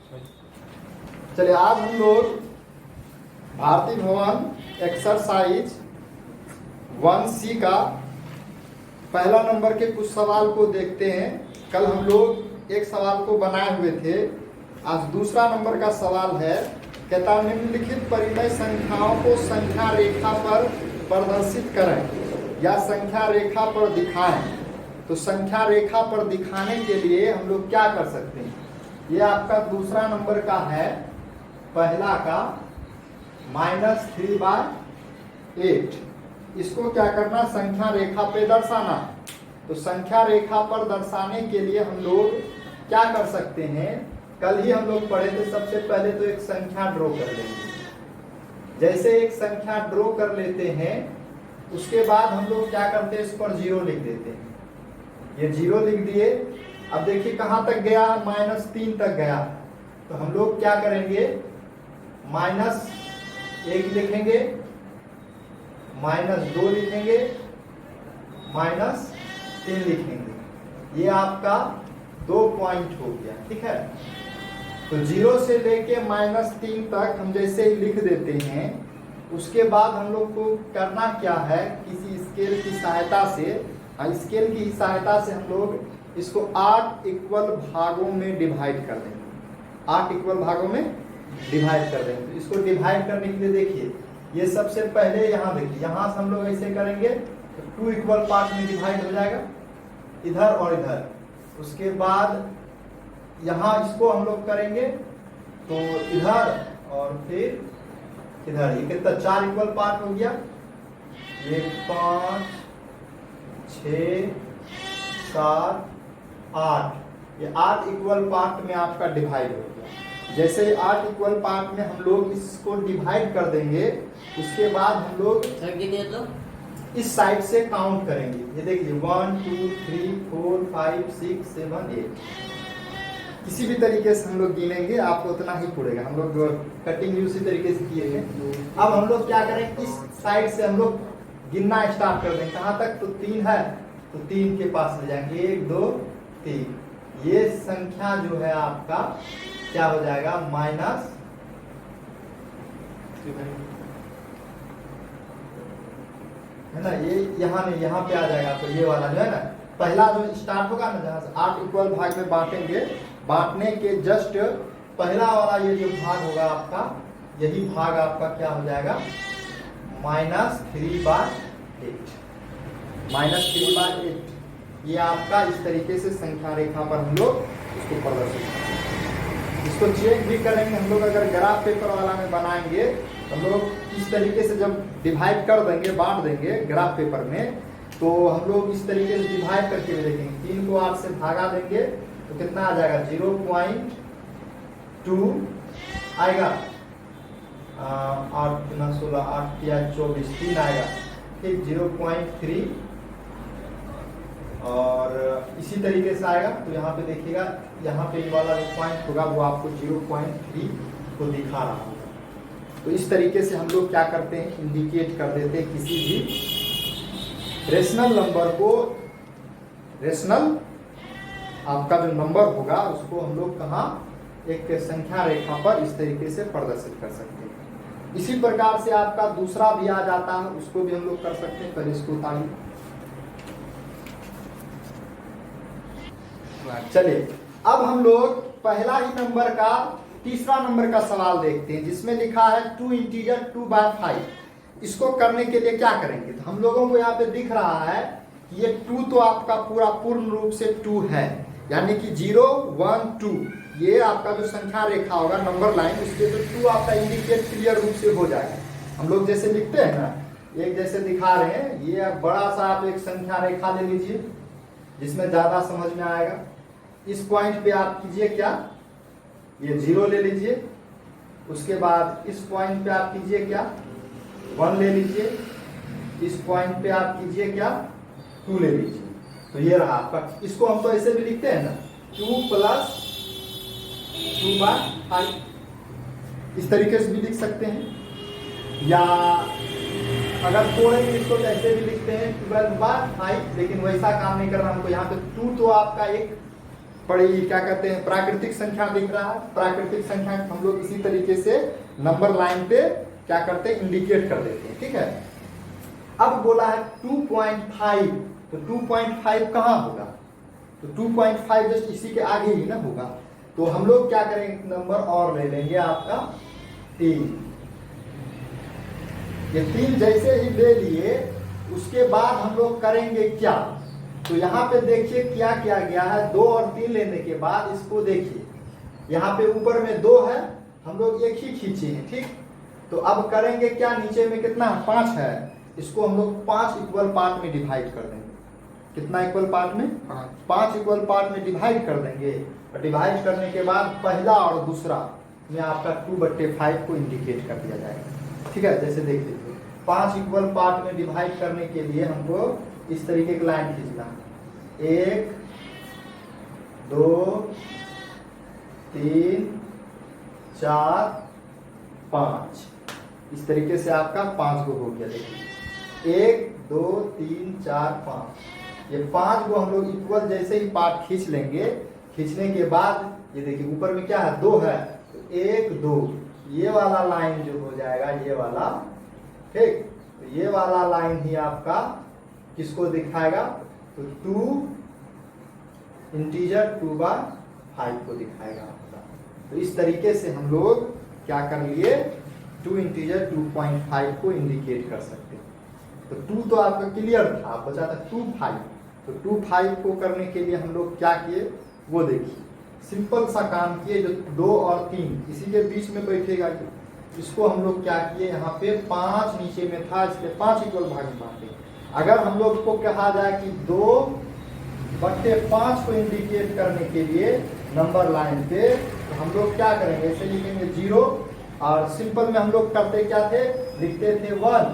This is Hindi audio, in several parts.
चलिए आज हम लोग भारतीय भवन एक्सरसाइज 1C का पहला नंबर के कुछ सवाल को देखते हैं। कल हम लोग एक सवाल को बनाए हुए थे, आज दूसरा नंबर का सवाल है। कहता निम्नलिखित परिमेय संख्याओं को संख्या रेखा पर प्रदर्शित करें या संख्या रेखा पर दिखाएं। तो संख्या रेखा पर दिखाने के लिए हम लोग क्या कर सकते हैं, ये आपका दूसरा नंबर का है। पहला का -3/8, इसको क्या करना, संख्या रेखा पे दर्शाना। तो संख्या रेखा पर दर्शाने के लिए हम लोग क्या कर सकते हैं, कल ही हम लोग पढ़े थे। सबसे पहले तो एक संख्या ड्रॉ कर लेंगे। जैसे एक संख्या ड्रॉ कर लेते हैं, उसके बाद हम लोग क्या करते हैं, इस पर 0 लिख देते हैं। ये 0 लिख दिए। अब देखिए कहां तक गया, -3 तक गया। तो हम लोग क्या करेंगे, -1 लिखेंगे, -2 लिखेंगे, -3 लिखेंगे। ये आपका 2 पॉइंट हो गया, ठीक है। तो 0 से लेके -3 तक हम जैसे ही लिख देते हैं, उसके बाद हम लोग को करना क्या है, किसी स्केल की सहायता से, स्केल की सहायता से हम लोग इसको 8 इक्वल भागों में डिवाइड कर देंगे। 8 इक्वल भागों में डिवाइड कर देंगे। तो इसको डिवाइड करने के लिए देखिए, ये सबसे पहले यहाँ देखिए, यहाँ से हम लोग ऐसे करेंगे तो 2 इक्वल पार्ट में डिवाइड हो जाएगा, इधर और इधर। उसके बाद यहाँ इसको हम लोग करेंगे तो इधर और फिर इधर। ये कितना, 4 इक्वल पार्ट हो गया। ये 5, 6, 7, 8, ये 8 इक्वल पार्ट में आपका डिवाइड हो गया। जैसे 8 इक्वल पार्ट में हम लोग इसको डिवाइड कर देंगे, उसके बाद हम लोग तो इस साइड से काउंट करेंगे। ये देखिए 1 2 3 4 5 6 7 8, किसी भी तरीके से हम लोग गिनेंगे, आपको उतना ही पड़ेगा। हम लोग कटिंग उसी तरीके से किए हैं। अब हम लोग क्या करें, इस साइड से हम लोग गिनना स्टार्ट कर दें। कहाँ तक, तो 3 है तो 3 के पास ले जाएंगे, 1 2 3। ये संख्या जो है आपका क्या हो जाएगा, माइनस है ना। ये यहाँ नहीं, यहाँ पे आ जाएगा। तो ये वाला जो है ना, पहला जो स्टार्ट होगा ना, जहाँ से 8 इक्वल भाग में बांटेंगे, बांटने के जस्ट पहला वाला ये जो भाग होगा आपका, यही भाग आपका क्या हो जाएगा, -3/8। -3/8 ये आपका इस तरीके से संख्या रेखा पर हम लोग इसको प्रदर्शित करेंगे। इसको चेक भी करेंगे हम लोग। अगर ग्राफ पेपर वाला में बनाएंगे, हम लोग इस तरीके से जब डिवाइड कर देंगे, बांट देंगे ग्राफ पेपर में, तो हम लोग इस तरीके से डिवाइड करके भी देखेंगे। 3 को 8 से भागा देंगे तो कितना आ जाएगा, 0.2 आएगा। 8 गुना 16, 8 या 24, 3 आएगा। ठीक, 0.3 और इसी तरीके से आएगा। तो यहाँ पे देखिएगा, यहाँ पे ये वाला जो पॉइंट होगा वो आपको 0.3 को दिखा रहा होगा। तो इस तरीके से हम लोग क्या करते हैं, इंडिकेट कर देते हैं किसी भी रेशनल नंबर को। रेशनल आपका जो नंबर होगा उसको हम लोग कहाँ, एक संख्या रेखा पर इस तरीके से प्रदर्शित कर सकते हैं। इसी प्रकार से आपका दूसरा भी आ जाता है, उसको भी हम लोग कर सकते हैं। पहले इसको उतारिए। चलिए अब हम लोग पहला ही नंबर का तीसरा नंबर का सवाल देखते हैं, जिसमें लिखा है 2 इंटीजर 2/5। इसको करने के लिए क्या करेंगे, तो हम लोगों को यहाँ पे दिख रहा है कि ये 2 तो आपका पूरा पूर्ण रूप से 2 है, यानी कि 0 1 2 ये आपका जो संख्या रेखा होगा, नंबर लाइन, उसके तो 2 आपका इंडिकेट क्लियर रूप से हो जाएगा। हम लोग जैसे लिखते हैं ना, एक जैसे दिखा रहे हैं, ये बड़ा सा आप एक संख्या रेखा ले लीजिए जिसमें ज्यादा समझ में आएगा। इस पॉइंट पे आप कीजिए क्या, ये 0 ले लीजिए। उसके बाद इस पॉइंट पे आप कीजिए क्या, 1 ले लीजिए। इस पॉइंट पे आप कीजिए क्या, 2 ले लीजिए। तो ये रहा आपका। इसको हम तो ऐसे भी लिखते हैं ना, 2 + 2/5, इस तरीके से भी लिख सकते हैं। या अगर तोड़ेंगे इसको तो ऐसे भी लिखते हैं 12/5, लेकिन वैसा काम नहीं करना हमको। यहाँ पे 2 तो आपका एक पड़ी क्या कहते हैं प्राकृतिक संख्या दिख रहा है, प्राकृतिक संख्या हम लोग इसी तरीके से नंबर लाइन पे क्या करते हैं इंडिकेट कर देते हैं। ठीक है, अब बोला है 2.5, तो 2.5 कहाँ होगा, तो 2.5 जस्ट इसी के आगे ही ना होगा। तो हम लोग क्या करेंगे नंबर और ले लेंगे आपका 3। ये 3 जैसे ही ले लिए उसके बाद हम लोग करेंगे क्या, तो यहाँ पे देखिए क्या किया गया है, 2 और 3 लेने के बाद इसको देखिए यहाँ पे ऊपर में 2 है, हम लोग एक ही खींचे हैं। ठीक, तो अब करेंगे क्या, नीचे में कितना 5 है, इसको हम लोग 5 इक्वल पार्ट में डिवाइड कर देंगे। कितना इक्वल पार्ट में, 5 इक्वल पार्ट में डिवाइड कर देंगे। और डिवाइड करने के बाद पहला और दूसरा में आपका 2/5 को इंडिकेट कर दिया जाएगा। ठीक है, जैसे देख लीजिए 5 इक्वल पार्ट में डिवाइड करने के लिए हमको इस तरीके की लाइन खींचना, 1 2 3 4 5, इस तरीके से आपका 5 को हो गया। देखिए 1 2 3 4 5, ये 5 को हम लोग इक्वल जैसे ही पार्ट खींच लेंगे, खींचने के बाद ये देखिए ऊपर में क्या है 2 है, तो 1 2 ये वाला लाइन जो हो जाएगा ये वाला। ठीक, तो ये वाला लाइन ही आपका किसको दिखाएगा, तो 2 इंटीजर 2/5 को दिखाएगा आपका। तो इस तरीके से हम लोग क्या कर लिए 2 इंटीजर 2.5 को इंडिकेट कर सकते हैं। तो 2 तो आपका क्लियर था, बचा था 2.5, तो 2.5 को करने के लिए हम लोग क्या किए वो देखिए, सिंपल सा काम किए, जो 2 और 3 इसी के बीच में बैठेगा, इसको हम लोग क्या किए यहाँ पे 5 नीचे में था इसलिए 5 इक्वल भाग में बांटे। अगर हम लोग को कहा जाए कि 2/5 को इंडिकेट करने के लिए नंबर लाइन पे, तो हम लोग क्या करेंगे, ऐसे लिखेंगे 0, और सिंपल में हम लोग करते क्या थे, लिखते थे 1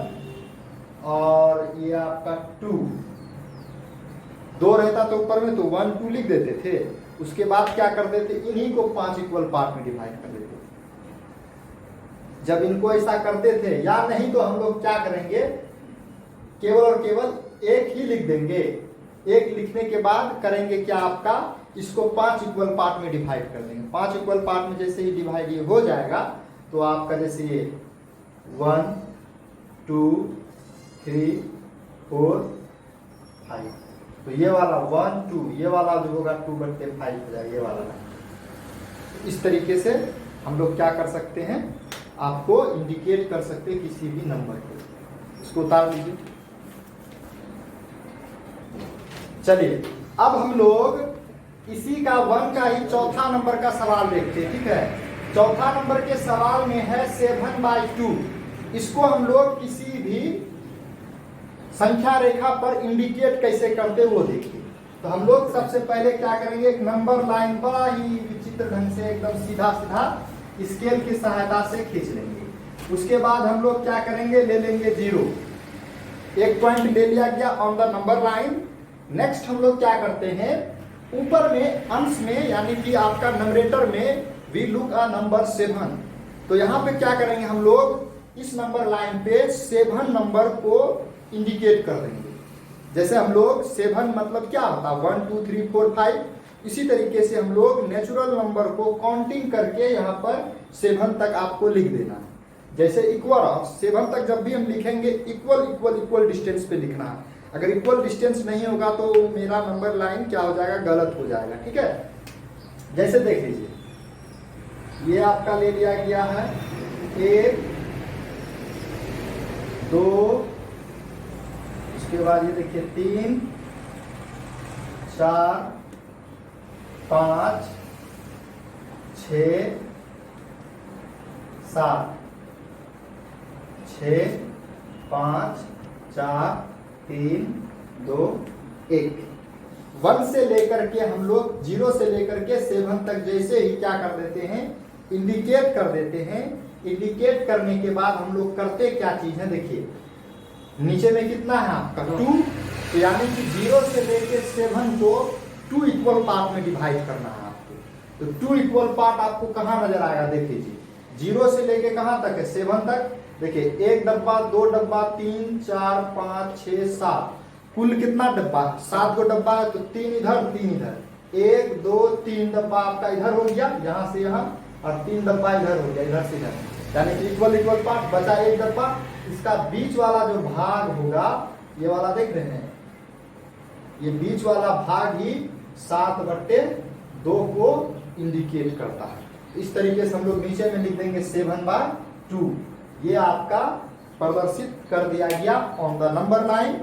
और ये आपका 2 रहता तो ऊपर में तो 1 2 लिख देते थे। उसके बाद क्या कर देते, इन्हीं को 5 इक्वल पार्ट में डिवाइड कर देते। जब इनको ऐसा करते थे, या नहीं तो हम लोग क्या करेंगे, केवल और केवल 1 ही लिख देंगे। 1 लिखने के बाद करेंगे क्या आपका, इसको 5 इक्वल पार्ट में डिवाइड कर देंगे। 5 इक्वल पार्ट में जैसे ही डिवाइड ये हो जाएगा, तो आपका जैसे ये 1 2 3 4 5, तो ये वाला 1 2 ये वाला जो होगा 2/5 हो जाएगा ये वाला। इस तरीके से हम लोग क्या कर सकते हैं, आपको इंडिकेट कर सकते हैं किसी भी नंबर को। इसको उतार लीजिए। चलिए अब हम लोग इसी का 1 का ही चौथा नंबर का सवाल देखते हैं। ठीक है, चौथा नंबर के सवाल में है 7/2। इसको हम लोग किसी भी संख्या रेखा पर इंडिकेट कैसे करते वो देखिए। तो हम लोग सबसे पहले क्या करेंगे, एक नंबर लाइन बड़ा ही विचित्र ढंग से एकदम सीधा सीधा स्केल की सहायता से खींच लेंगे। उसके बाद हम लोग क्या करेंगे, ले लेंगे 0, एक पॉइंट ले लिया गया on the number line. Next हम लोग क्या करते हैं, ऊपर में अंश में यानी कि आपका नंबरेटर में वी लुक अ नंबर 7। तो यहाँ पे क्या करेंगे, हम लोग इस नंबर लाइन पे 7 नंबर को इंडिकेट कर देंगे। जैसे हम लोग 7 मतलब क्या होता है 1 2 3 4 5, इसी तरीके से हम लोग नेचुरल नंबर को काउंटिंग करके यहाँ पर 7 तक आपको लिख देना है। जैसे इक्वल ऑफ 7 तक जब भी हम लिखेंगे इक्वल इक्वल इक्वल डिस्टेंस पे लिखना है। अगर इक्वल डिस्टेंस नहीं होगा तो मेरा नंबर लाइन क्या हो जाएगा, गलत हो जाएगा। ठीक है, जैसे देख लीजिए ये आपका ले लिया गया है 1 2, उसके बाद ये देखिए 3 4 5 6 7 6 5 4 3 2 1। 1 से लेकर के हम लोग 0 से लेकर के 7 तक जैसे ही क्या कर देते हैं, इंडिकेट कर देते हैं। इंडिकेट करने के बाद हम लोग करते क्या चीज है, देखिए नीचे में कितना है आपका 2, तो यानी कि 0 से लेकर 7 को 2 इक्वल पार्ट में डिवाइड करना है आपको। तो 2 इक्वल पार्ट आपको कहाँ नजर आएगा, देख लीजिए 0 से लेके कहाँ तक है 7 तक। देखिए 1 डब्बा 2 डब्बा 3 4 5 6 7, कुल कितना डब्बा 7 को डब्बा है, तो 3 इधर 3 इधर, 1 2 3 डब्बा आपका इधर हो गया यहाँ से यहाँ, और 3 डब्बा इधर हो गया इधर से इधर, यानी कि इक्वल इक्वल पार्ट, बचा 1 डब्बा। इसका बीच वाला जो भाग होगा, ये वाला देख रहे हैं, ये बीच वाला भाग ही 7/2 को इंडिकेट करता है। इस तरीके से हम लोग नीचे में लिख देंगे 7/2। ये आपका प्रदर्शित कर दिया गया on the number line.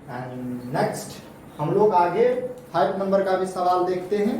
And next हम लोग आगे 5 नंबर का भी सवाल देखते हैं।